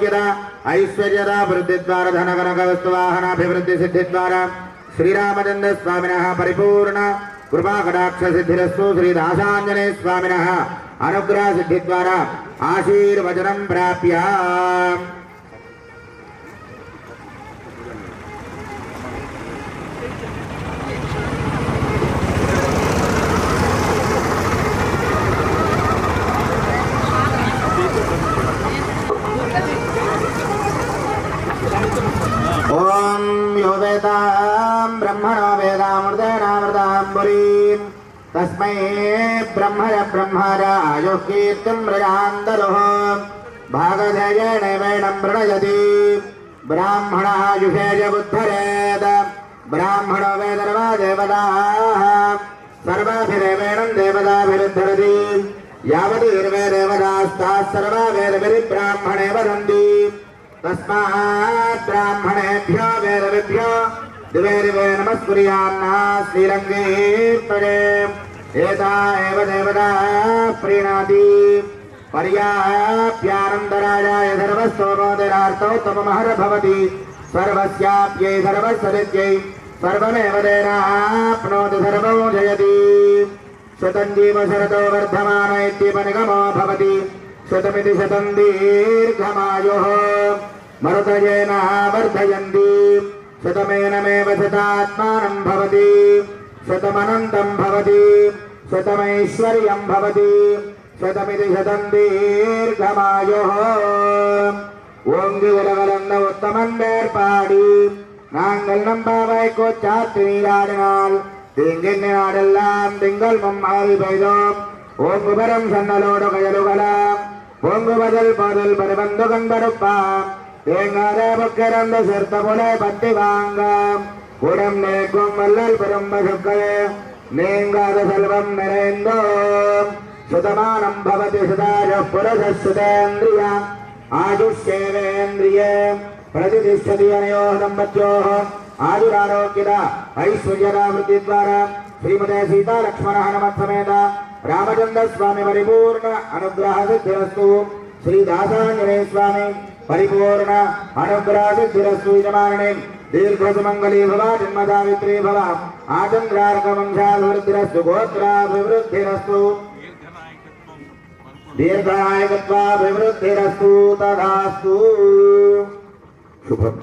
आरोग्यद ऐश्वर्यद वृद्धिद्वारा धनकनकवस्तुवाहनाभिवृद्धि सिद्धिद्वारा श्रीरामचंद्र स्वामिनः परिपूर्ण कृपाकटाक्ष सिद्धिरस्तु। श्रीदासाञ्जनेय स्वामिनः अनुग्रह सिद्धिद्वारा आशीर्वचनं प्राप्य ओम यो वेदां ब्रह्मणो वेदामृतेनामृताम्बुरीं तस्मै ब्रह्मण कीर्तिं मृजान्तरोः भागधेयेन वेणं प्रणयति ब्राह्मणायुषेय बुद्धरेद ब्राह्मणो वेदर्वा देवताः सर्वाभिरेवेणं देवताभिरुद्धरति यावतीर्वे देवतास्ताः सर्वा वेदभिर्ब्राह्मणे वदन्ति तस्मात् ब्राह्मणेभ्यो वेदविभ्यो दिवे दिवे नमस्कुर्यान्ना श्रीरङ्गीर्तये एता एव देवता प्रीणाति पर्याप्यानन्दराजाय सर्वस्तोमोदरार्थोत्तममहर भवति सर्वस्याप्यै सर्वस्सदित्यै सर्वमेव तेनाप्नोति सर्वं जयति शतं जीव शरतो वर्धमान इत्यपनिगमो भवति शतमिति शतं दीर्घमायुः मरुतयेन वर्धयन्ति शतमेनमेव शतात्मानं भवति शतमनन्तं भवति शतमैश्वर्यं भवति शतमिति शतं दीर्घमायुः ओंगि उलगलंद उत्तमन வேற்பாடி நாங்கள் நம்பாவை கோச்சாத்து நீராடினால் தீங்கின் நாடெல்லாம் திங்கள் மும்மாறி பெய்தோம் ஓங்குபரம் சன்னலோடு கயலுகலாம் ஓங்குபதல் பாதல் பருவந்து கண்பருப்பாம் தேங்காத புக்கிறந்த சிறுத்த புல பத்தி வாங்காம் உடம் நேக்கும் வல்லல் பெரும் பசுக்கள் நீங்காத செல்வம் நிறைந்தோம் சுதமானம் பவதி சுதார புரச சுதேந்திரிய आयुष्येवेन्द्रिय प्रतिष्ठति अनयोः दम्पत्योः आयुरारोग्यद ऐश्वर्यवृद्धिद्वारा श्रीमते सीता लक्ष्मण हनुमत् समेत रामचंद्र स्वामी परिपूर्ण अनुग्रह सिद्धिरस्तु। श्रीदासाञ्जनेय स्वामी परिपूर्ण अनुग्रह सिद्धिरस्तु। यजमाने दीर्घसुमंगली भव जन्मदावित्री भव आचन्द्रार्कवंशाभिवृद्धिरस्तु गोत्राभिवृद्धिरस्तु दीर्घायुत्वाभिवृद्धिरस्तु तथास्तु। शुभम्।